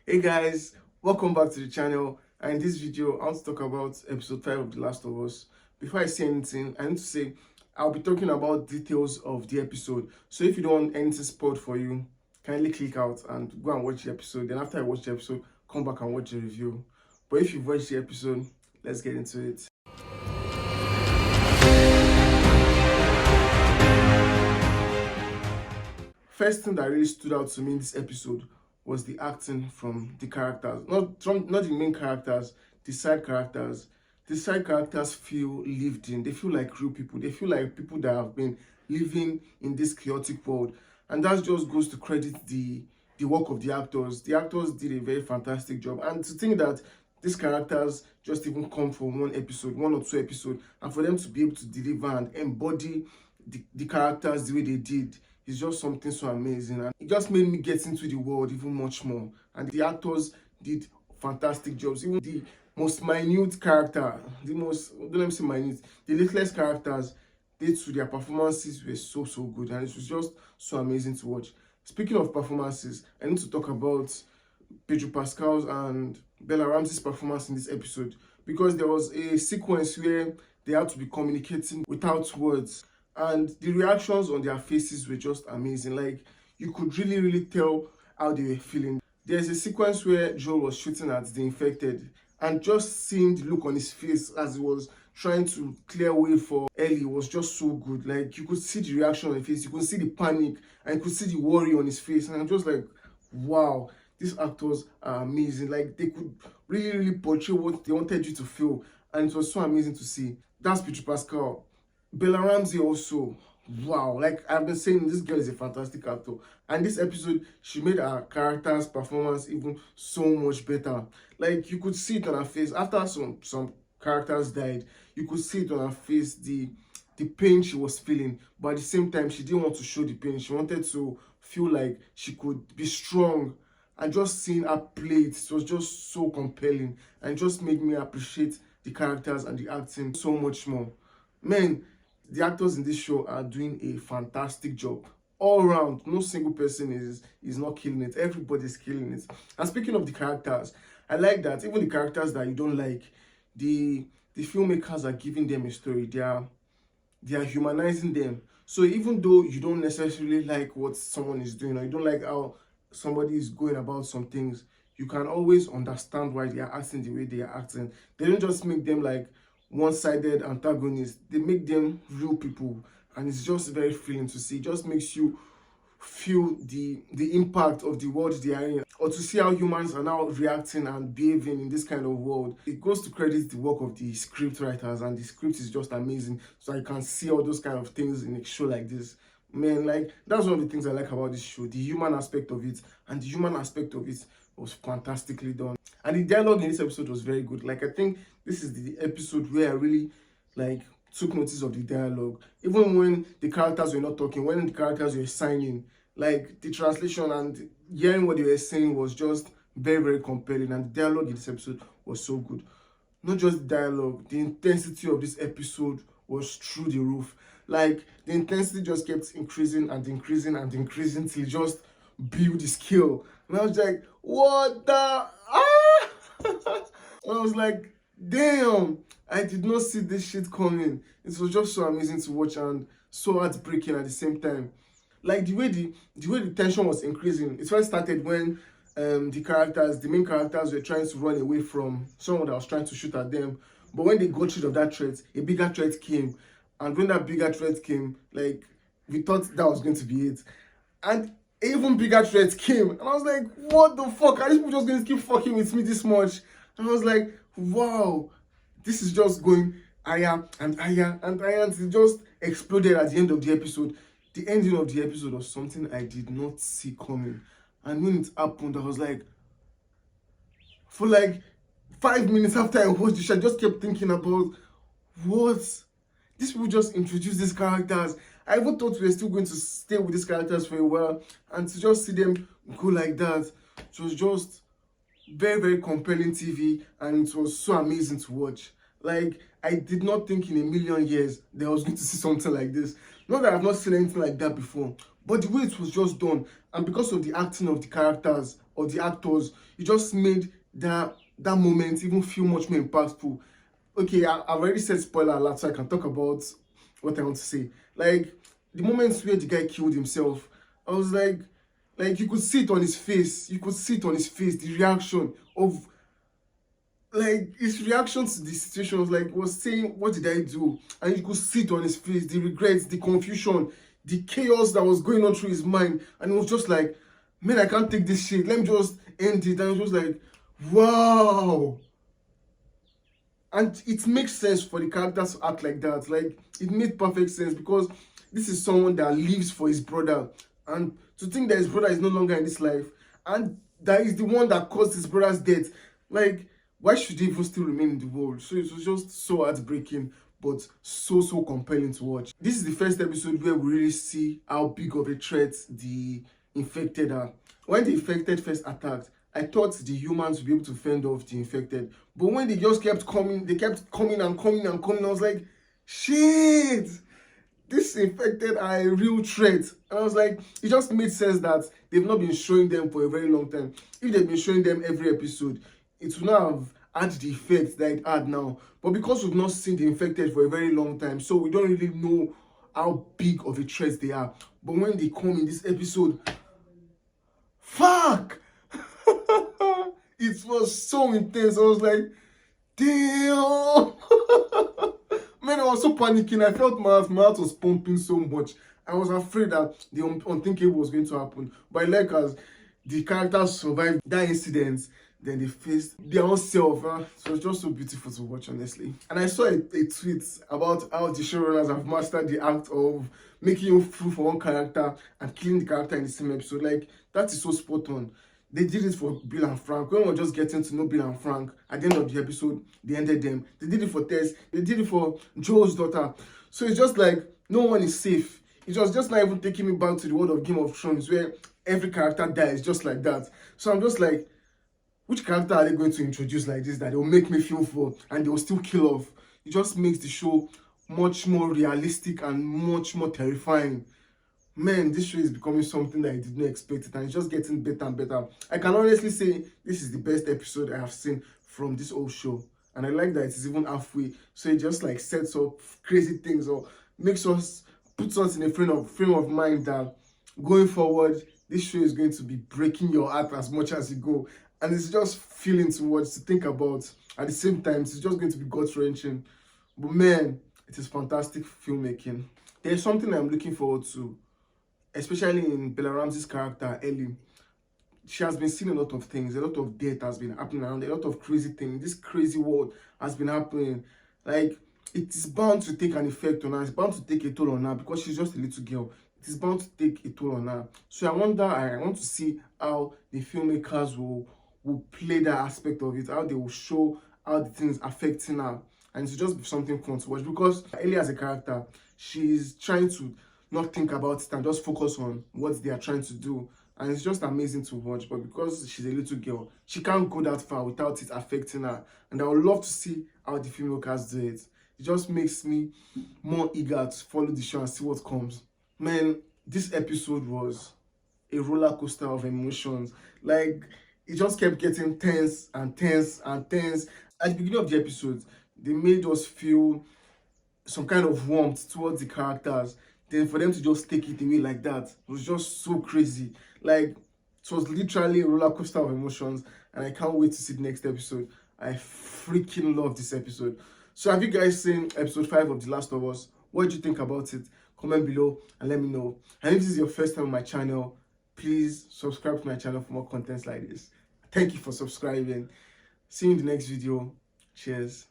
Hey guys, welcome back to the channel. And in this video, I want to talk about episode 5 of The Last of Us. Before I say anything, I need to say I'll be talking about details of the episode. So if you don't want anything spoiled for you, kindly click out and go and watch the episode. Then after I watch the episode, come back and watch the review. But if you've watched the episode, let's get into it. First thing that really stood out to me in this episode was the acting from the characters. Not the main characters, the side characters. The side characters feel lived in. They feel like real people. They feel like people that have been living in this chaotic world. And that just goes to credit the work of the actors. The actors did a very fantastic job. And to think that these characters just even come from one episode, 1 or 2 episodes, and for them to be able to deliver and embody the characters the way they did, it's just something so amazing, and it just made me get into the world even much more. And the actors did fantastic jobs. Even the most minute character, don't let me say minute, the littlest characters, their performances were so good, and it was just so amazing to watch. Speaking of performances, I need to talk about Pedro Pascal's and Bella Ramsey's performance in this episode, because there was a sequence where they had to be communicating without words, and the reactions on their faces were just amazing. Like, you could really tell how they were feeling. There's a sequence where Joel was shooting at the infected, and just seeing the look on his face as he was trying to clear way for Ellie was just so good. Like, you could see the reaction on his face, you could see the panic, and you could see the worry on his face, and I'm just like, wow, these actors are amazing. Like, they could really portray what they wanted you to feel, and it was so amazing to see. That's Pedro Pascal. Bella Ramsey also, wow, like I've been saying, this girl is a fantastic actor, and this episode she made her character's performance even so much better. Like, you could see it on her face after some characters died. You could see it on her face, the pain she was feeling, but at the same time she didn't want to show the pain. She wanted to feel like she could be strong, and just seeing her play it was just so compelling, and it just made me appreciate the characters and the acting so much more. Man, the actors in this show are doing a fantastic job all around. No single person is not killing it. Everybody's killing it. And speaking of the characters, I like that even the characters that you don't like, the filmmakers are giving them a story. They are humanizing them. So even though you don't necessarily like what someone is doing, or you don't like how somebody is going about some things, you can always understand why they are acting the way they are acting. They don't just make them like one-sided antagonists. They make them real people, and it's just very feeling to see. It just makes you feel the impact of the world they are in, or to see how humans are now reacting and behaving in this kind of world. It goes to credit the work of the script writers, and the script is just amazing, so I can see all those kind of things in a show like this. Man, like, that's one of the things I like about this show, the human aspect of it, and the human aspect of it was fantastically done. And the dialogue in this episode was very good. Like, I think this is the episode where I really like took notice of the dialogue. Even when the characters were not talking, when the characters were signing, like, the translation and hearing what they were saying was just very compelling. And the dialogue in this episode was so good. Not just the dialogue, the intensity of this episode was through the roof. Like, the intensity just kept increasing till it just build the skill. And I was like, what the I was like, damn, I did not see this shit coming. It was just so amazing to watch and so heartbreaking at the same time. Like, the way the tension was increasing. It first started when the main characters were trying to run away from someone that was trying to shoot at them. But when they got rid of that threat, a bigger threat came. And when that bigger threat came, like, we thought that was going to be it. And even bigger threat came. And I was like, what the fuck? Are these people just going to keep fucking with me this much? And I was like, wow, this is just going higher and higher and higher. And it just exploded at the end of the episode. The ending of the episode was something I did not see coming. And when it happened, I was like, for like 5 minutes after I watched the show, I just kept thinking about, what? These people just introduced these characters. I even thought we were still going to stay with these characters for a while, and to just see them go like that, it was just very compelling TV, and it was so amazing to watch. Like, I did not think in a million years that I was going to see something like this. Not that I've not seen anything like that before, but the way it was just done, and because of the acting of the characters, or the actors, you just made that moment even feel much more impactful. Okay, I've already said spoiler alert, so I can talk about what I want to say. Like the moments where the guy killed himself, I was like you could see it on his face. You could see it on his face. The reaction of like his reaction to the situation was like was saying, "What did I do?" And you could see it on his face. The regrets, the confusion, the chaos that was going on through his mind, and it was just like, "Man, I can't take this shit. Let me just end it." And it was like, "Wow." And it makes sense for the characters to act like that. Like it made perfect sense because this is someone that lives for his brother, and to think that his brother is no longer in this life, and that is the one that caused his brother's death. Like, why should he even still remain in the world? So it was just so heartbreaking, but so compelling to watch. This is the first episode where we really see how big of a threat the infected are. When the infected first attacked, I thought the humans would be able to fend off the infected. But when they just kept coming, they kept coming and coming and coming. I was like, shit, this infected are a real threat. And I was like, it just made sense that they've not been showing them for a very long time. If they've been showing them every episode, it would not have had the effect that it had now. But because we've not seen the infected for a very long time, so we don't really know how big of a threat they are. But when they come in this episode, fuck! It was so intense. I was like, damn. Man, I was so panicking. I felt my heart was pumping so much. I was afraid that the unthinkable was going to happen. But like as the characters survived that incident, then they faced their own self. So it was just so beautiful to watch, honestly. And I saw a tweet about how the showrunners have mastered the act of making you feel for one character and killing the character in the same episode. Like, that is so spot on. They did it for Bill and Frank. When we were just getting to know Bill and Frank, at the end of the episode, they ended them. They did it for Tess. They did it for Joe's daughter. So it's just like, no one is safe. It was just not even taking me back to the world of Game of Thrones, where every character dies just like that. So I'm just like, which character are they going to introduce like this that they will make me feel for and they will still kill off? It just makes the show much more realistic and much more terrifying. Man, this show is becoming something that I did not expect it, and it's just getting better and better. I can honestly say this is the best episode I have seen from this whole show, and I like that it is even halfway. So it just like sets up crazy things or puts us in a frame of mind that going forward, this show is going to be breaking your heart as much as you go, and it's just feeling to watch, to think about. At the same time, it's just going to be gut-wrenching. But man, it is fantastic filmmaking. There's something I'm looking forward to, especially in Bella Ramsey's character, Ellie. She has been seeing a lot of things. A lot of death has been happening around. A lot of crazy things. This crazy world has been happening. Like, it is bound to take an effect on her. It's bound to take a toll on her because she's just a little girl. It is bound to take a toll on her. So I want to see how the filmmakers will play that aspect of it, how they will show how the things affecting her. And it's just something fun to watch because Ellie as a character, she's trying to not think about it and just focus on what they are trying to do, and it's just amazing to watch. But because she's a little girl, she can't go that far without it affecting her, and I would love to see how the filmmakers do it. It just makes me more eager to follow the show and see what comes. Man, this episode was a roller coaster of emotions. Like, it just kept getting tense and tense and tense. At the beginning of the episode, they made us feel some kind of warmth towards the characters. Then for them to just take it away like that was just so crazy. Like, it was literally a roller coaster of emotions, and I can't wait to see the next episode. I freaking love this episode. So have you guys seen episode 5 of The Last of Us? What did you think about it? Comment below and let me know. And if this is your first time on my channel, please subscribe to my channel for more contents like this. Thank you for subscribing. See you in the next video. Cheers.